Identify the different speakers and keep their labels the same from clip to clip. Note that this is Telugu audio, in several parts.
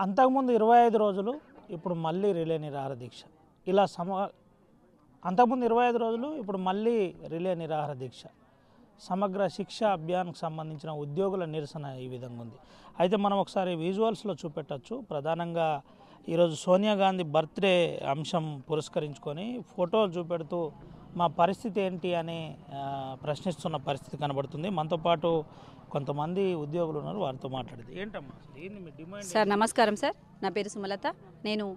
Speaker 1: అంతకుముందు 25 రోజులు, ఇప్పుడు మళ్ళీ రిలే నిరాహార దీక్ష. ఇలా అంతకుముందు 25 రోజులు, ఇప్పుడు మళ్ళీ రిలే నిరాహార దీక్ష. సమగ్ర శిక్ష అభియాన్కి సంబంధించిన ఉద్యోగుల నిరసన ఈ విధంగా ఉంది. అయితే మనం ఒకసారి విజువల్స్లో చూపెట్టచ్చు. ప్రధానంగా ఈరోజు సోనియా గాంధీ బర్త్డే అంశం పురస్కరించుకొని ఫోటోలు చూపెడుతూ మా పరిస్థితి ఏంటి అని ప్రశ్నిస్తున్న పరిస్థితి కనబడుతుంది. మనతో పాటు కొంతమంది ఉద్యోగులు ఉన్నారు, వారితో మాట్లాడేది. ఏంటమ్మా ఏంటి మీ డిమాండ్?
Speaker 2: సార్ నమస్కారం సార్, నా పేరు సుమలత. నేను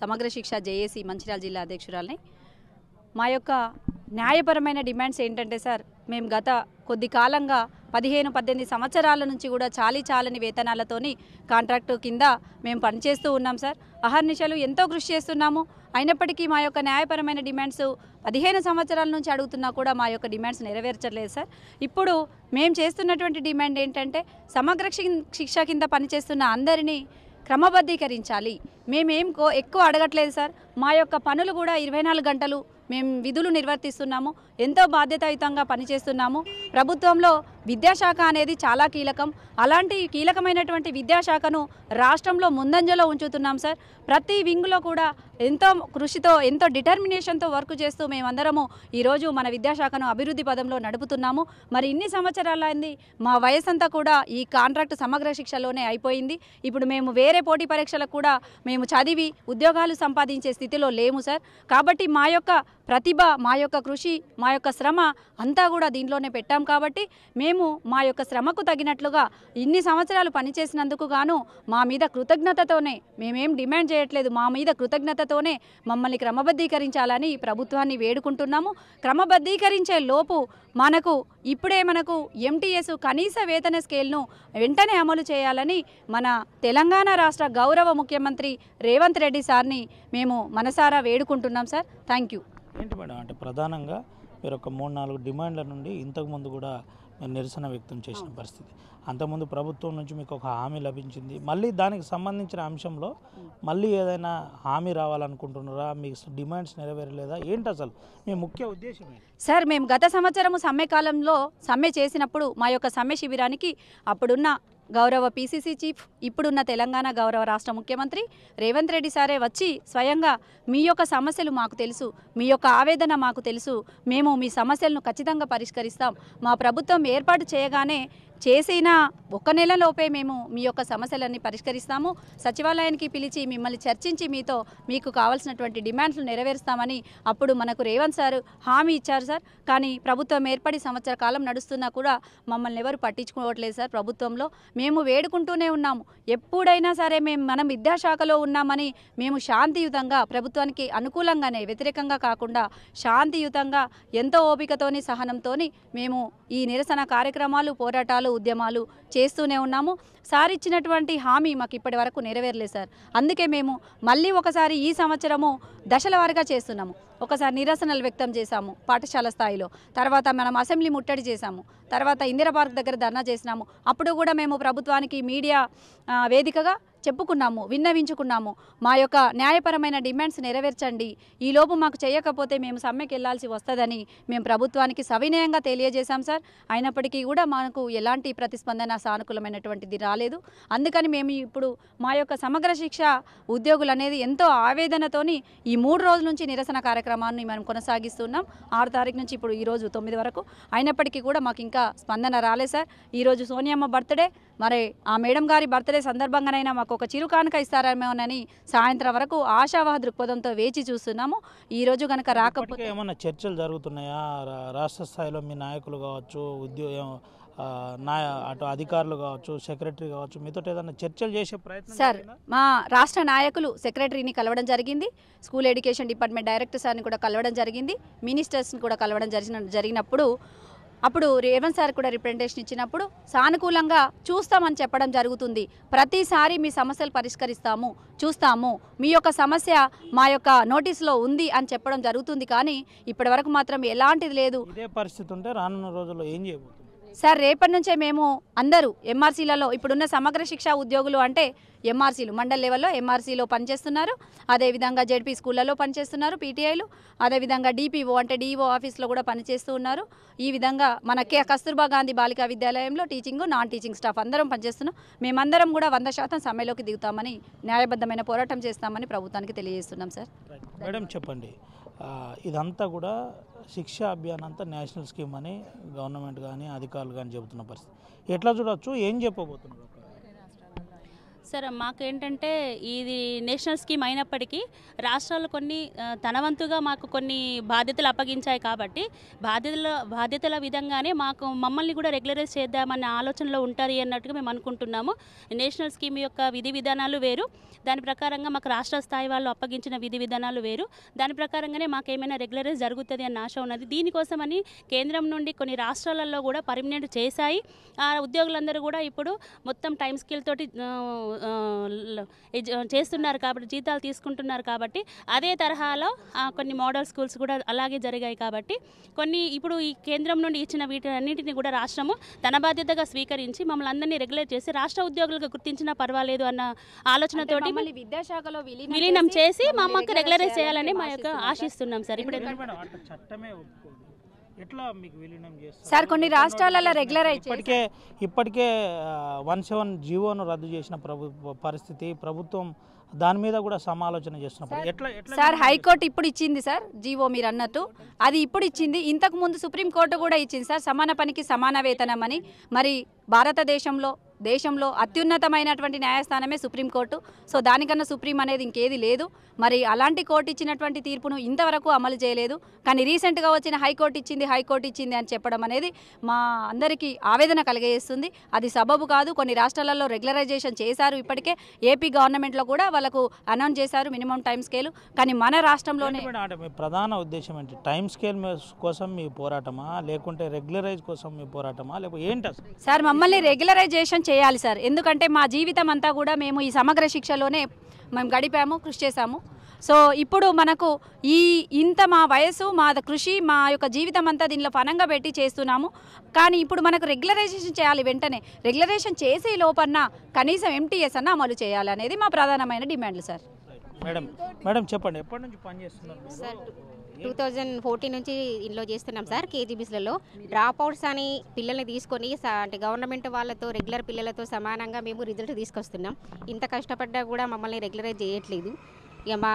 Speaker 2: సమగ్ర శిక్ష జేఏసీ మంచిర్యాల జిల్లా అధ్యక్షురాలిని. మా యొక్క న్యాయపరమైన డిమాండ్స్ ఏంటంటే సార్, మేము గత కొద్ది కాలంగా 15-18 సంవత్సరాల నుంచి కూడా చాలని వేతనాలతోని కాంట్రాక్టు కింద మేము పనిచేస్తూ ఉన్నాం సార్. అహర్నిశలు ఎంతో కృషి చేస్తున్నాము. అయినప్పటికీ మా యొక్క న్యాయపరమైన డిమాండ్స్ 15 సంవత్సరాల నుంచి అడుగుతున్నా కూడా మా యొక్క డిమాండ్స్ నెరవేర్చలేదు సార్. ఇప్పుడు మేము చేస్తున్నటువంటి డిమాండ్ ఏంటంటే, సమగ్ర శిక్ష కింద పనిచేస్తున్న అందరినీ క్రమబద్ధీకరించాలి. మేమేం ఎక్కువ అడగట్లేదు సార్. మా యొక్క పనులు కూడా 24 గంటలు మేము విధులు నిర్వర్తిస్తున్నాము, ఎంతో బాధ్యతాయుతంగా పనిచేస్తున్నాము. ప్రభుత్వంలో విద్యాశాఖ అనేది చాలా కీలకం. అలాంటి కీలకమైనటువంటి విద్యాశాఖను రాష్ట్రంలో ముందంజలో ఉంచుతున్నాం సార్. ప్రతి వింగ్లో కూడా ఎంతో కృషితో, ఎంతో డిటర్మినేషన్తో వర్క్ చేస్తూ మేమందరము ఈరోజు మన విద్యాశాఖను అభివృద్ధి పదంలో నడుపుతున్నాము. మరి ఇన్ని సంవత్సరాలైంది, మా వయసంతా కూడా ఈ కాంట్రాక్ట్ సమగ్ర శిక్షలోనే అయిపోయింది. ఇప్పుడు మేము వేరే పోటీ పరీక్షలకు కూడా మేము చదివి ఉద్యోగాలు సంపాదించే స్థితిలో లేము సార్. కాబట్టి మా యొక్క ప్రతిభ, మా యొక్క కృషి, మా యొక్క శ్రమ అంతా కూడా దీంట్లోనే పెట్టాం. కాబట్టి మేము మా యొక్క శ్రమకు తగినట్లుగా ఇన్ని సంవత్సరాలు పనిచేసినందుకు గాను మా మీద కృతజ్ఞతతోనే, మేమేం డిమాండ్ చేయట్లేదు, మా మీద కృతజ్ఞతతోనే మమ్మల్ని క్రమబద్ధీకరించాలని ప్రభుత్వాన్ని వేడుకుంటున్నాము. క్రమబద్ధీకరించే లోపు మనకు ఎంటీఎస్ కనీస వేతన స్కేల్ను వెంటనే అమలు చేయాలని మన తెలంగాణ రాష్ట్ర గౌరవ ముఖ్యమంత్రి రేవంత్ రెడ్డి సార్ని మేము మనసారా వేడుకుంటున్నాం సార్. Thank you.
Speaker 1: ఏంటి మేడం అంటే ప్రధానంగా మీరు ఒక 3-4 డిమాండ్ల నుండి ఇంతకుముందు కూడా నిరసన వ్యక్తం చేసిన పరిస్థితి, అంతకుముందు ప్రభుత్వం నుంచి మీకు ఒక హామీ లభించింది, మళ్ళీ దానికి సంబంధించిన అంశంలో మళ్ళీ ఏదైనా హామీ రావాలనుకుంటున్నారా? మీకు డిమాండ్స్ నెరవేరలేదా? ఏంటి అసలు మీ ముఖ్య ఉద్దేశం ఏంటి?
Speaker 2: సార్, మేము గత సంవత్సరము సమ్మె కాలంలో సమ్మె చేసినప్పుడు మా యొక్క సమ్మె శిబిరానికి అప్పుడున్న గౌరవ పీసీసీ చీఫ్, ఇప్పుడున్న తెలంగాణ గౌరవ రాష్ట్ర ముఖ్యమంత్రి రేవంత్ రెడ్డి సారే వచ్చి స్వయంగా మీ యొక్క సమస్యలు మాకు తెలుసు, మీ యొక్క ఆవేదన మాకు తెలుసు, మేము మీ సమస్యలను ఖచ్చితంగా పరిష్కరిస్తాం, మా ప్రభుత్వం ఏర్పాటు చేయగానే చేసిన 1 నెలలోపే మేము మీ యొక్క సమస్యలన్నీ పరిష్కరిస్తాము, సచివాలయానికి పిలిచి మిమ్మల్ని చర్చించి మీకు కావాల్సినటువంటి డిమాండ్లు నెరవేరుస్తామని అప్పుడు మనకు రేవంత్ సార్ హామీ ఇచ్చారు సార్. కానీ ప్రభుత్వం ఏర్పడి సంవత్సర కాలం నడుస్తున్నా కూడా మమ్మల్ని ఎవరు పట్టించుకోవట్లేదు సార్. ప్రభుత్వంలో మేము వేడుకుంటూనే ఉన్నాము, ఎప్పుడైనా సరే మనం విద్యాశాఖలో ఉన్నామని మేము శాంతియుతంగా, ప్రభుత్వానికి అనుకూలంగానే, వ్యతిరేకంగా కాకుండా శాంతియుతంగా ఎంతో ఓపికతోని, సహనంతోని మేము ఈ నిరసన కార్యక్రమాలు, పోరాటాలు, ఉద్యమాలు చేస్తూనే ఉన్నాము. సార్ ఇచ్చినటువంటి హామీ మాకు ఇప్పటి వరకు నెరవేరలేదు సార్. అందుకే మేము మళ్ళీ ఒకసారి ఈ సంవత్సరము దశల వారీగా చేస్తున్నాము. ఒకసారి నిరసనలు వ్యక్తం చేశాము పాఠశాల స్థాయిలో, తర్వాత మనం అసెంబ్లీ ముట్టడి చేశాము, తర్వాత ఇందిరా పార్క్ దగ్గర ధర్నా చేసినాము. అప్పుడు కూడా మేము ప్రభుత్వానికి మీడియా వేదికగా చెప్పుకున్నాము, విన్నవించుకున్నాము, మా యొక్క న్యాయపరమైన డిమాండ్స్ నెరవేర్చండి, ఈలోపు మాకు చేయకపోతే మేము సమ్మెకి వెళ్లాల్సి వస్తుందని మేము ప్రభుత్వానికి సవినయంగా తెలియజేశాం సార్. అయినప్పటికీ కూడా మనకు ఎలాంటి ప్రతిస్పందన, సానుకూలమైనటువంటిది రాలేదు. అందుకని మేము ఇప్పుడు మా యొక్క సమగ్ర శిక్ష ఉద్యోగులు అనేది ఎంతో ఆవేదనతోని ఈ 3 రోజుల నుంచి నిరసన కార్యక్రమాన్ని మనం కొనసాగిస్తున్నాం. 6 తారీఖు నుంచి ఇప్పుడు ఈరోజు 9 వరకు. అయినప్పటికీ కూడా మాకు ఇంకా స్పందన రాలేదు సార్. ఈరోజు సోనియమ్మ బర్త్డే, మరి ఆ మేడం గారి బర్త్డే సందర్భంగానైనా మాకు ఒక చిరుకానుక ఇస్తారేమోనని సాయంత్రం వరకు ఆశావాహ దృక్పథంతో వేచి చూస్తున్నాము. ఈరోజు కనుక రాకపోతే
Speaker 1: ఏమన్నా చర్చలు జరుగుతున్నాయా? రాష్ట్ర స్థాయిలో మీ నాయకులు కావచ్చు, అటు అధికారులు కావచ్చు, సెక్రటరీ కావచ్చు, మీతో ఏదైనా చర్చలు చేసే ప్రయత్నం?
Speaker 2: సార్, మా రాష్ట్ర నాయకులు సెక్రటరీని కలవడం జరిగింది, స్కూల్ ఎడ్యుకేషన్ డిపార్ట్మెంట్ డైరెక్టర్ సార్ని కూడా కలవడం జరిగింది, మినిస్టర్స్ని కూడా కలవడం జరిగినప్పుడు అప్పుడు రేవంత్ సార్ కూడా రిప్రజెంటేషన్ ఇచ్చినప్పుడు సానుకూలంగా చూస్తామని చెప్పడం జరుగుతుంది. ప్రతిసారి మీ సమస్యలు పరిష్కరిస్తాము, చూస్తాము, మీ యొక్క సమస్య మా యొక్క నోటీసులో ఉంది అని చెప్పడం జరుగుతుంది. కానీ ఇప్పటి వరకు మాత్రం ఎలాంటిది లేదు.
Speaker 1: ఇదే పరిస్థితి ఉంటే రానున్న రోజుల్లో ఏం చేయబోతుంది?
Speaker 2: సార్ రేపటి నుంచే మేము అందరూ ఎంఆర్సీలలో ఇప్పుడున్న సమగ్ర శిక్ష ఉద్యోగులు అంటే ఎంఆర్సీలు మండల్ లెవెల్లో ఎంఆర్సీలో పనిచేస్తున్నారు, అదేవిధంగా జెడ్పీ స్కూళ్ళలో పనిచేస్తున్నారు పీటీఐలు, అదేవిధంగా డిపిఓ అంటే డిఓ ఆఫీస్లో కూడా పనిచేస్తూ ఉన్నారు. ఈ విధంగా మన కస్తూర్బా గాంధీ బాలికా విద్యాలయంలో టీచింగ్ నాన్ టీచింగ్ స్టాఫ్ అందరం పనిచేస్తున్నాం. మేమందరం కూడా 100% సమ్మెలోకి దిగుతామని, న్యాయబద్ధమైన పోరాటం చేస్తామని ప్రభుత్వానికి తెలియజేస్తున్నాం సార్.
Speaker 1: మేడం చెప్పండి, ఇదంతా కూడా శిక్ష అభియాన్ అంతా నేషనల్ స్కీమ్ అని గవర్నమెంట్ కానీ అధికారులు కానీ చెబుతున్న పరిస్థితి ఎట్లా చూడవచ్చు, ఏం చెప్పబోతున్నారు?
Speaker 3: సార్ మాకేంటంటే ఇది నేషనల్ స్కీమ్ అయినప్పటికీ రాష్ట్రాలు కొన్ని తన వంతుగా మాకు కొన్ని బాధ్యతలు అప్పగించాయి కాబట్టి బాధ్యతల విధంగానే మమ్మల్ని కూడా రెగ్యులరైజ్ చేద్దామన్న ఆలోచనలో ఉంటారు అన్నట్టుగా మేము అనుకుంటున్నాము. నేషనల్ స్కీమ్ యొక్క విధి విధానాలు వేరు, దాని ప్రకారంగా మాకు రాష్ట్ర స్థాయి వాళ్ళు అప్పగించిన విధి విధానాలు వేరు, దాని ప్రకారంగానే మాకేమైనా రెగ్యులరైజ్ జరుగుతుంది అన్న ఆశ ఉన్నది. దీనికోసమని కేంద్రం నుండి కొన్ని రాష్ట్రాలలో కూడా పర్మనెంట్ చేశాయి. ఆ ఉద్యోగులందరూ కూడా ఇప్పుడు మొత్తం టైం స్కేల్ తోటి చేస్తున్నారు కాబట్టి, జీతాలు తీసుకుంటున్నారు కాబట్టి, అదే తరహాలో కొన్ని మోడల్ స్కూల్స్ కూడా అలాగే జరిగాయి కాబట్టి కొన్ని ఇప్పుడు ఈ కేంద్రం నుండి ఇచ్చిన వీటన్నిటిని కూడా రాష్ట్రము తన బాధ్యతగా స్వీకరించి మమ్మల్ని అందరినీ రెగ్యులేట్ చేసి రాష్ట్ర ఉద్యోగులకు గుర్తించినా పర్వాలేదు అన్న ఆలోచనతోటి
Speaker 2: విద్యాశాఖలో
Speaker 3: విలీనం చేసి మా అమ్మకి రెగ్యులరైజ్ చేయాలని మా యొక్క ఆశిస్తున్నాం సార్. ఇప్పుడు
Speaker 1: ఎట్లా మీకు విలీనం చేస్తారు
Speaker 2: సార్? కొన్ని రాష్ట్రాలలో రెగ్యులరైజ్
Speaker 1: ఇప్పటికే 17 జీవోను రద్దు చేసిన పరిస్థితి, ప్రభుత్వం దాని మీద కూడా సమాలోచన చేస్తున్నప్పుడు ఎట్లా
Speaker 2: సార్ హైకోర్టు ఇప్పుడు ఇచ్చింది సార్ జీవో, మీరు అన్నట్టు అది ఇప్పుడు ఇచ్చింది. ఇంతకు ముందు సుప్రీంకోర్టు కూడా ఇచ్చింది సార్, సమాన పనికి సమాన వేతనం అని. మరి దేశంలో అత్యున్నతమైనటువంటి న్యాయస్థానమే సుప్రీంకోర్టు. సో దానికన్నా సుప్రీం అనేది ఇంకేది లేదు. మరి అలాంటి కోర్టు ఇచ్చినటువంటి తీర్పును ఇంతవరకు అమలు చేయలేదు. కానీ రీసెంట్గా వచ్చిన హైకోర్టు ఇచ్చింది అని చెప్పడం అనేది మా అందరికీ ఆవేదన కలిగజేస్తుంది. అది సబబు కాదు. కొన్ని రాష్ట్రాలలో రెగ్యులరైజేషన్ చేశారు, ఇప్పటికే ఏపీ గవర్నమెంట్లో కూడా వాళ్ళకు అనౌన్స్ చేశారు మినిమం టైం స్కేలు. కానీ మన రాష్ట్రంలోనే
Speaker 1: ప్రధాన ఉద్దేశం ఏంటి? టైం స్కేల్ కోసం మీ పోరాటమా, లేకుంటే రెగ్యులరైజ్ కోసం మీ పోరాటమా, లేకపోతే ఏంటి
Speaker 2: సార్? మమ్మల్ని రెగ్యులరైజేషన్ చేయాలి సార్. ఎందుకంటే మా జీవితం అంతా కూడా మేము ఈ సమగ్ర శిక్షలోనే మేము గడిపాము, కృషి చేశాము. సో ఇప్పుడు మనకు ఇంత మా వయసు, మా కృషి, మా యొక్క జీవితం అంతా దీనిలో పనంగా పెట్టి చేస్తున్నాము. కానీ ఇప్పుడు మనకు రెగ్యులరైజేషన్ చేయాలి. వెంటనే రెగ్యులరైజేషన్ చేసే లోపన్న కనీసం ఎంటీఎస్ అన్న అమలు చేయాలనేది మా ప్రధానమైన డిమాండ్లు సార్.
Speaker 1: మేడం చెప్పండి, ఎప్పటి నుంచి పనిచేస్తున్నారు
Speaker 4: సార్? 2014 నుంచి ఇంట్లో చేస్తున్నాం సార్. కేజీబీస్లలో డ్రాప్ అవుట్స్ అని పిల్లల్ని తీసుకొని అంటే గవర్నమెంట్ వాళ్ళతో రెగ్యులర్ పిల్లలతో సమానంగా మేము రిజల్ట్ తీసుకొస్తున్నాం. ఇంత కష్టపడ్డా కూడా మమ్మల్ని రెగ్యులరైజ్ చేయట్లేదు. ఇక మా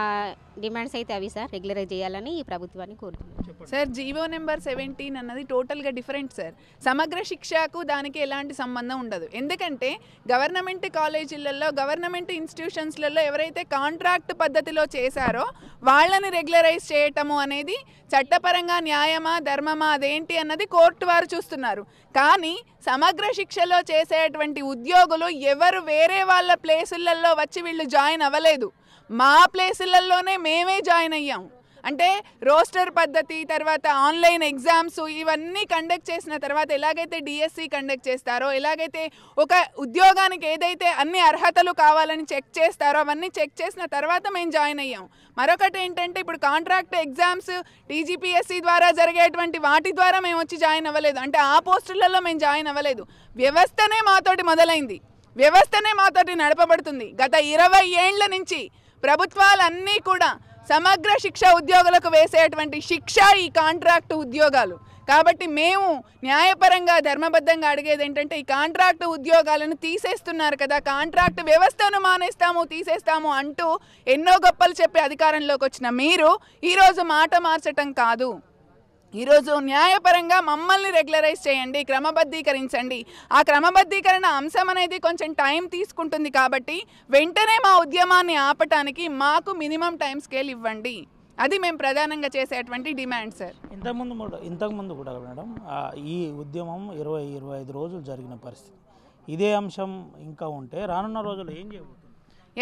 Speaker 4: డిమాండ్స్ అయితే అవి సార్, రెగ్యులరైజ్ చేయాలని ఈ ప్రభుత్వాన్ని కోరుతున్నాం
Speaker 5: సార్. జీవో నెంబర్ 17 అన్నది టోటల్గా డిఫరెంట్ సార్. సమగ్ర శిక్షకు దానికి ఎలాంటి సంబంధం ఉండదు. ఎందుకంటే గవర్నమెంట్ కాలేజీలలో, గవర్నమెంట్ ఇన్స్టిట్యూషన్స్లలో ఎవరైతే కాంట్రాక్ట్ పద్ధతిలో చేశారో వాళ్ళని రెగ్యులరైజ్ చేయటము అనేది చట్టపరంగా న్యాయమా ధర్మమా అదేంటి అన్నది కోర్టు వారు చూస్తున్నారు. కానీ సమగ్ర శిక్షలో చేసేటువంటి ఉద్యోగులు ఎవరు వేరే వాళ్ళ ప్లేసులలో వచ్చి వీళ్ళు జాయిన్ అవ్వలేదు. మా ప్లేసులలోనే మేమే జాయిన్ అయ్యాం. అంటే రోస్టర్ పద్ధతి, తర్వాత ఆన్లైన్ ఎగ్జామ్స్ ఇవన్నీ కండక్ట్ చేసిన తర్వాత ఎలాగైతే డిఎస్సి కండక్ట్ చేస్తారో, ఎలాగైతే ఒక ఉద్యోగానికి ఏదైతే అన్ని అర్హతలు కావాలని చెక్ చేస్తారో అవన్నీ చెక్ చేసిన తర్వాత మేము జాయిన్ అయ్యాం. మరొకటి ఏంటంటే ఇప్పుడు కాంట్రాక్ట్ ఎగ్జామ్స్ టీజీపీఎస్సీ ద్వారా జరిగేటువంటి వాటి ద్వారా మేము వచ్చి జాయిన్ అవ్వలేదు. అంటే ఆ పోస్టులలో మేము జాయిన్ అవ్వలేదు. వ్యవస్థనే మాతోటి మొదలైంది, వ్యవస్థనే మాతోటి నడపబడుతుంది. గత 20 ఏళ్ల నుంచి ప్రభుత్వాలన్నీ కూడా సమగ్ర శిక్ష ఉద్యోగులకు వేసేటువంటి శిక్ష ఈ కాంట్రాక్ట్ ఉద్యోగాలు. కాబట్టి మేము న్యాయపరంగా ధర్మబద్ధంగా అడిగేది ఏంటంటే ఈ కాంట్రాక్ట్ ఉద్యోగాలను తీసేస్తున్నారు కదా, కాంట్రాక్ట్ వ్యవస్థను మానేస్తాము, తీసేస్తాము అంటూ ఎన్నో గొప్పలు చెప్పి అధికారంలోకి వచ్చిన మీరు ఈరోజు మాట మార్చటం కాదు. ఈరోజు న్యాయపరంగా మమ్మల్ని రెగ్యులరైజ్ చేయండి, క్రమబద్ధీకరించండి. ఆ క్రమబద్ధీకరణ అంశం అనేది కొంచెం టైం తీసుకుంటుంది కాబట్టి వెంటనే మా ఉద్యమాన్ని ఆపటానికి మాకు మినిమం టైం స్కేల్ ఇవ్వండి. అది మేము ప్రధానంగా చేసేటువంటి డిమాండ్ సార్.
Speaker 1: ఇంతకుముందు కూడా మేడం ఈ ఉద్యమం 20-25 రోజులు జరిగిన పరిస్థితి, ఇదే అంశం ఇంకా ఉంటే రానున్న రోజుల్లో ఏం చేయబోతుంది?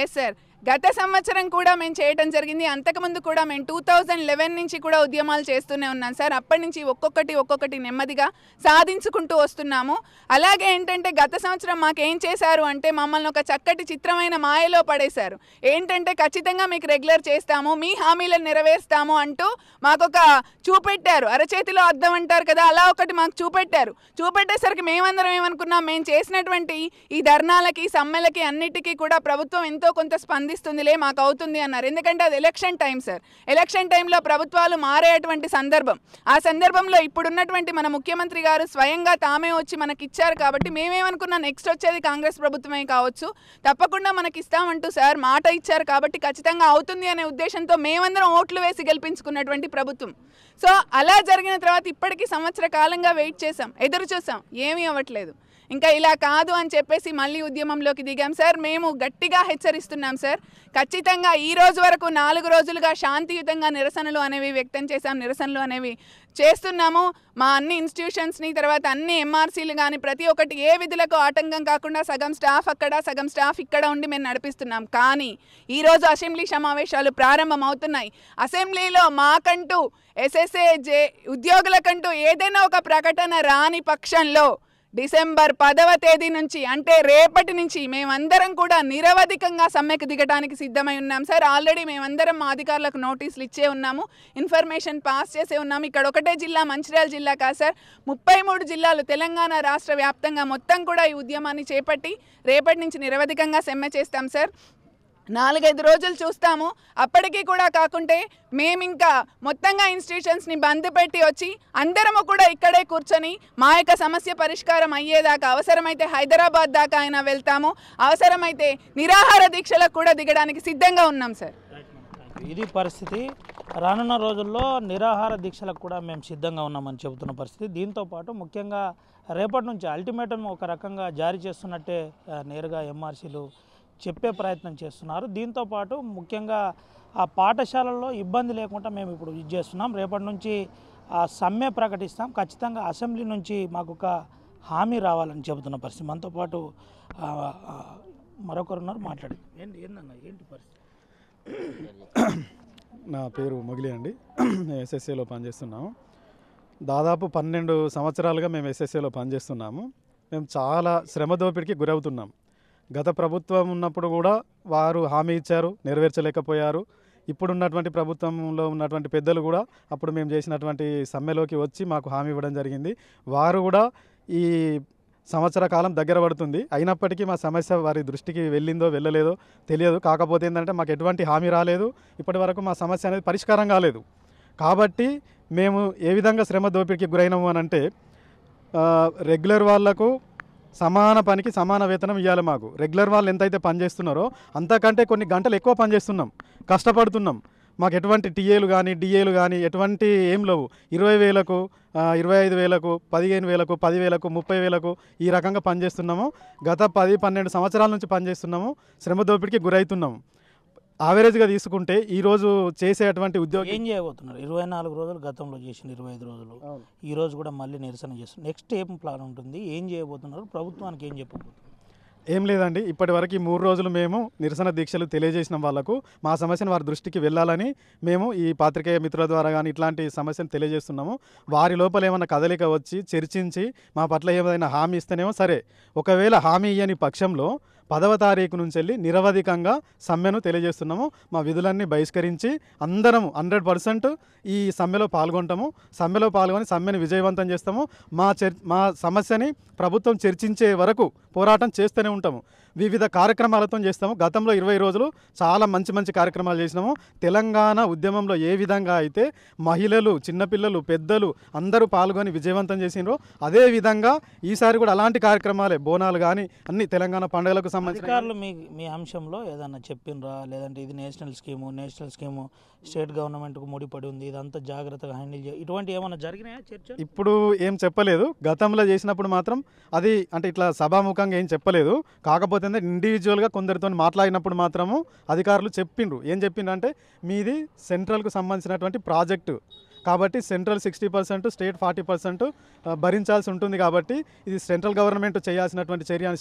Speaker 5: ఎస్ సార్, గత సంవత్సరం కూడా మేము చేయడం జరిగింది. అంతకుముందు కూడా మేము 2011 నుంచి కూడా ఉద్యమాలు చేస్తూనే ఉన్నాం సార్. అప్పటి నుంచి ఒక్కొక్కటి నెమ్మదిగా సాధించుకుంటూ వస్తున్నాము. అలాగే ఏంటంటే గత సంవత్సరం మాకేం చేశారు అంటే మమ్మల్ని ఒక చక్కటి చిత్రమైన మాయలో పడేశారు. ఏంటంటే ఖచ్చితంగా మీకు రెగ్యులర్ చేస్తాము, మీ హామీలను నెరవేరుస్తాము అంటూ మాకొక చూపెట్టారు. అరచేతిలో అద్దం అంటారు కదా, అలా ఒకటి మాకు చూపెట్టారు. చూపెట్టేసరికి మేమందరం ఏమనుకున్నాం, మేము చేసినటువంటి ఈ ధర్నాలకి సమ్మెలకి అన్నిటికీ కూడా ప్రభుత్వం ఎంతో కొంత స్పందిస్తుందిలే, మాకు అవుతుంది అన్నారు. ఎందుకంటే అది ఎలక్షన్ టైం సార్. ఎలక్షన్ టైంలో ప్రభుత్వాలు మారేటువంటి సందర్భం. ఆ సందర్భంలో ఇప్పుడున్నటువంటి మన ముఖ్యమంత్రి గారు స్వయంగా తామే వచ్చి మనకి ఇచ్చారు కాబట్టి మేమేమనుకున్నాం, నెక్స్ట్ వచ్చేది కాంగ్రెస్ ప్రభుత్వమే కావచ్చు, తప్పకుండా మనకి ఇస్తామంటూ సార్ మాట ఇచ్చారు కాబట్టి ఖచ్చితంగా అవుతుంది అనే ఉద్దేశంతో మేమందరం ఓట్లు వేసి గెలిపించుకున్నటువంటి ప్రభుత్వం. సో అలా జరిగిన తర్వాత ఇప్పటికీ సంవత్సర కాలంగా వెయిట్ చేసాం, ఎదురు చూసాం, ఏమీ అవ్వట్లేదు. ఇంకా ఇలా కాదు అని చెప్పేసి మళ్ళీ ఉద్యమంలోకి దిగాం సార్. మేము గట్టిగా హెచ్చరిస్తున్నాం సార్, ఖచ్చితంగా ఈ రోజు వరకు 4 రోజులుగా శాంతియుతంగా నిరసనలు అనేవి వ్యక్తం చేశాం, నిరసనలు అనేవి చేస్తున్నాము. మా అన్ని ఇన్స్టిట్యూషన్స్ని, తర్వాత అన్ని ఎంఆర్సీలు కానీ ప్రతి ఒక్కటి ఏ విధులకు ఆటంకం కాకుండా సగం స్టాఫ్ అక్కడ సగం స్టాఫ్ ఇక్కడ ఉండి మేము నడిపిస్తున్నాం. కానీ ఈరోజు అసెంబ్లీ సమావేశాలు ప్రారంభం అవుతున్నాయి. అసెంబ్లీలో మాకంటూ SSA ఉద్యోగులకంటూ ఏదైనా ఒక ప్రకటన రాని పక్షంలో డిసెంబర్ 10వ తేదీ నుంచి అంటే రేపటి నుంచి మేమందరం కూడా నిరవధికంగా సమ్మెకు దిగడానికి సిద్ధమై ఉన్నాం సార్. ఆల్రెడీ మేమందరం మా అధికారులకు నోటీసులు ఇచ్చే ఉన్నాము, ఇన్ఫర్మేషన్ పాస్ చేసే ఉన్నాము. ఇక్కడ ఒకటే జిల్లా మంచిర్యాల జిల్లా కాదు సార్, 33 జిల్లాలు తెలంగాణ రాష్ట్ర వ్యాప్తంగా మొత్తం కూడా ఈ ఉద్యమాన్ని చేపట్టి రేపటి నుంచి నిరవధికంగా సమ్మె చేస్తాం సార్. 4-5 రోజులు చూస్తాము. అప్పటికీ కూడా కాకుంటే మేమింకా మొత్తంగా ఇన్స్టిట్యూషన్స్ని బంద్ పెట్టి వచ్చి అందరము కూడా ఇక్కడే కూర్చొని మా యొక్క సమస్య పరిష్కారం అయ్యేదాకా అవసరమైతే హైదరాబాద్ దాకా అయినా వెళ్తాము, అవసరమైతే నిరాహార దీక్షలకు కూడా దిగడానికి సిద్ధంగా ఉన్నాం సార్.
Speaker 1: ఇది పరిస్థితి. రానున్న రోజుల్లో నిరాహార దీక్షలకు కూడా మేము సిద్ధంగా ఉన్నామని చెబుతున్న పరిస్థితి. దీంతోపాటు ముఖ్యంగా రేపటి నుంచి అల్టిమేటం ఒక రకంగా జారీ చేస్తున్నట్టే నేరుగా ఎంఆర్సీలు చెప్పే ప్రయత్నం చేస్తున్నారు. దీంతోపాటు ముఖ్యంగా ఆ పాఠశాలల్లో ఇబ్బంది లేకుండా మేము ఇప్పుడు ఇది చేస్తున్నాం. రేపటి నుంచి ఆ సమ్మె ప్రకటిస్తాం, ఖచ్చితంగా అసెంబ్లీ నుంచి మాకు ఒక హామీ రావాలని చెబుతున్న పరిస్థితి. మనతో పాటు మరొకరు ఉన్నారు, మాట్లాడి ఏంటి పరిస్థితి?
Speaker 6: నా పేరు మొగిలి అండి, SSAలో పనిచేస్తున్నాము. దాదాపు 12 సంవత్సరాలుగా మేము SSAలో పనిచేస్తున్నాము. మేము చాలా శ్రమ దోపిడికి గురవుతున్నాం. గత ప్రభుత్వం ఉన్నప్పుడు కూడా వారు హామీ ఇచ్చారు, నెరవేర్చలేకపోయారు. ఇప్పుడున్నటువంటి ప్రభుత్వంలో ఉన్నటువంటి పెద్దలు కూడా అప్పుడు మేము చేసినటువంటి సమ్మెలోకి వచ్చి మాకు హామీ ఇవ్వడం జరిగింది. వారు కూడా ఈ సంవత్సర కాలం దగ్గర పడుతుంది, అయినప్పటికీ మా సమస్య వారి దృష్టికి వెళ్ళిందో వెళ్ళలేదో తెలియదు. కాకపోతే ఏంటంటే మాకు ఎటువంటి హామీ రాలేదు, ఇప్పటి వరకు మా సమస్య అనేది పరిష్కారం కాలేదు. కాబట్టి మేము ఏ విధంగా శ్రమ దోపిడికి గురైనాము అని అంటే, రెగ్యులర్ వాళ్లకు సమాన పనికి సమాన వేతనం ఇవ్వాలి. మాకు రెగ్యులర్ వాళ్ళు ఎంతైతే పనిచేస్తున్నారో అంతకంటే కొన్ని గంటలు ఎక్కువ పనిచేస్తున్నాం, కష్టపడుతున్నాం. మాకు ఎటువంటి టీఏలు కానీ డిఏలు కానీ ఎటువంటి ఏం లేవు. 20,000కు 25,000కు 15,000కు 10,000కు 30,000కు ఈ రకంగా పనిచేస్తున్నాము. గత 10-12 సంవత్సరాల నుంచి పనిచేస్తున్నాము, శ్రమ దోపిడికి గురవుతున్నాము. యావరేజ్గా తీసుకుంటే ఈరోజు చేసేటువంటి ఉద్యోగం
Speaker 1: ఏం చేయబోతున్నారు? 24 రోజులు గతంలో చేసిన 25 రోజులు ఈరోజు కూడా మళ్ళీ నిరసన చేస్తున్నారు. నెక్స్ట్ ఏం ప్లాన్ ఉంటుంది, ఏం చేయబోతున్నారు, ప్రభుత్వానికి ఏం చెప్పబోతున్నారు?
Speaker 6: ఏం లేదండి, ఇప్పటి వరకు 3 రోజులు మేము నిరసన దీక్షలు తెలియజేసిన వాళ్ళకు మా సమస్యను వారి దృష్టికి వెళ్ళాలని మేము ఈ పాత్రికేయ మిత్రుల ద్వారా కానీ ఇట్లాంటి సమస్యను తెలియజేస్తున్నాము. వారి లోపల ఏమైనా కదలిక వచ్చి చర్చించి మా పట్ల ఏమైనా హామీ ఇస్తేనేమో సరే, ఒకవేళ హామీ ఇయ్యని పక్షంలో 10వ తారీఖు నుంచి వెళ్ళి నిరవధికంగా సమ్మెను తెలియజేస్తున్నాము. మా విధులన్నీ బహిష్కరించి అందరము 100% ఈ సమ్మెలో పాల్గొంటాము. సమ్మెలో పాల్గొని సమ్మెను విజయవంతం చేస్తాము. మా సమస్యని ప్రభుత్వం చర్చించే వరకు పోరాటం చేస్తూనే ఉంటాము. వివిధ కార్యక్రమాలతో చేస్తాము. గతంలో 20 రోజులు చాలా మంచి కార్యక్రమాలు చేసినాము. తెలంగాణ ఉద్యమంలో ఏ విధంగా అయితే మహిళలు, చిన్నపిల్లలు, పెద్దలు అందరూ పాల్గొని విజయవంతం చేసినారో అదే విధంగా ఈసారి కూడా అలాంటి కార్యక్రమాలే, బోనాలు కానీ అన్ని తెలంగాణ పండుగలకు
Speaker 1: అధికారులు మీ అంశంలో ఏదన్నా చెప్పినరా, లేదంటే ఇది నేషనల్ స్కీము స్టేట్ గవర్నమెంట్కు ముడిపడి ఉంది, ఇదంతా జాగ్రత్తగా హ్యాండిల్ చేయాలి, ఇటువంటి ఏమైనా జరిగినాయా చర్చ?
Speaker 6: ఇప్పుడు ఏం చెప్పలేదు. గతంలో చేసినప్పుడు మాత్రం అది అంటే ఇట్లా సభాముఖంగా ఏం చెప్పలేదు. కాకపోతే ఇండివిజువల్గా కొందరితో మాట్లాడినప్పుడు మాత్రము అధికారులు చెప్పిండ్రు. ఏం చెప్పిండ్రు అంటే, మీది సెంట్రల్కు సంబంధించినటువంటి ప్రాజెక్టు కాబట్టి సెంట్రల్ 60%, స్టేట్ 40% భరించాల్సి ఉంటుంది. కాబట్టి ఇది సెంట్రల్ గవర్నమెంట్ చేయాల్సినటువంటి చర్య అని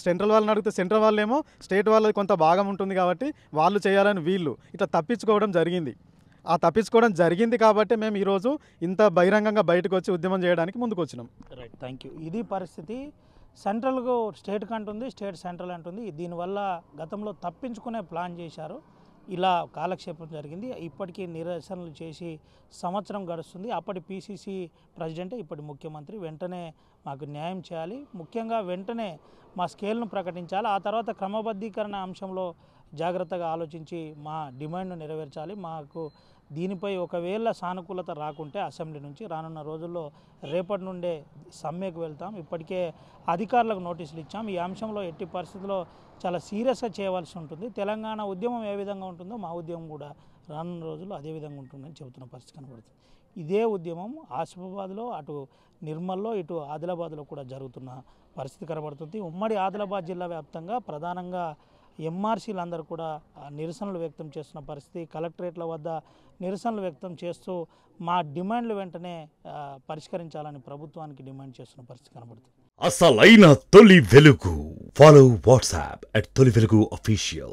Speaker 6: సెంట్రల్ వాళ్ళని అడిగితే సెంట్రల్ వాళ్ళేమో స్టేట్ వాళ్ళది కొంత భాగం ఉంటుంది కాబట్టి వాళ్ళు చేయాలని వీళ్ళు ఇట్లా తప్పించుకోవడం జరిగింది కాబట్టి మేము ఈరోజు ఇంత బహిరంగంగా బయటకు వచ్చి ఉద్యమం చేయడానికి ముందుకు వచ్చినాం.
Speaker 1: Right, thank you. ఇది పరిస్థితి. సెంట్రల్కు స్టేట్ అంటుంది, స్టేట్ సెంట్రల్ అంటుంది. దీనివల్ల గతంలో తప్పించుకునే ప్లాన్ చేశారు. ఇలా కాలక్షేపం జరిగింది. ఇప్పటికీ నిరసనలు చేసి సంవత్సరం గడుస్తుంది. అప్పటి పిసిసి ప్రెసిడెంట్, ఇప్పటి ముఖ్యమంత్రి వెంటనే మాకు న్యాయం చేయాలి, ముఖ్యంగా వెంటనే మా స్కేల్ను ప్రకటించాలి, ఆ తర్వాత క్రమబద్ధీకరణ అంశంలో జాగ్రత్తగా ఆలోచించి మా డిమాండ్ను నెరవేర్చాలి. మాకు దీనిపై ఒకవేళ సానుకూలత రాకుంటే అసెంబ్లీ నుంచి రానున్న రోజుల్లో రేపటి నుండే సమ్మెకు వెళ్తాం. ఇప్పటికే అధికారులకు నోటీసులు ఇచ్చాం. ఈ అంశంలో ఎట్టి పరిస్థితుల్లో చాలా సీరియస్గా చేయవలసి ఉంటుంది. తెలంగాణ ఉద్యమం ఏ విధంగా ఉంటుందో మా ఉద్యమం కూడా రానున్న రోజుల్లో అదే విధంగా ఉంటుందని చెబుతున్న పరిస్థితి కనబడుతుంది. ఇదే ఉద్యమం ఆసిఫాబాద్లో, అటు నిర్మల్లో, ఇటు ఆదిలాబాద్లో కూడా జరుగుతున్న పరిస్థితి కనబడుతుంది. ఉమ్మడి ఆదిలాబాద్ జిల్లా వ్యాప్తంగా ప్రధానంగా ఎంఆర్సీలు అందరూ కూడా నిరసనలు వ్యక్తం చేస్తున్న పరిస్థితి. కలెక్టరేట్ల వద్ద నిరసనలు వ్యక్తం చేస్తూ మా డిమాండ్లు వెంటనే పరిష్కరించాలని ప్రభుత్వానికి డిమాండ్ చేస్తున్న పరిస్థితి కనబడుతుంది.
Speaker 7: అసలైన తొలి వెలుగు. ఫాలో వాట్సాప్ @తొలి వెలుగు official.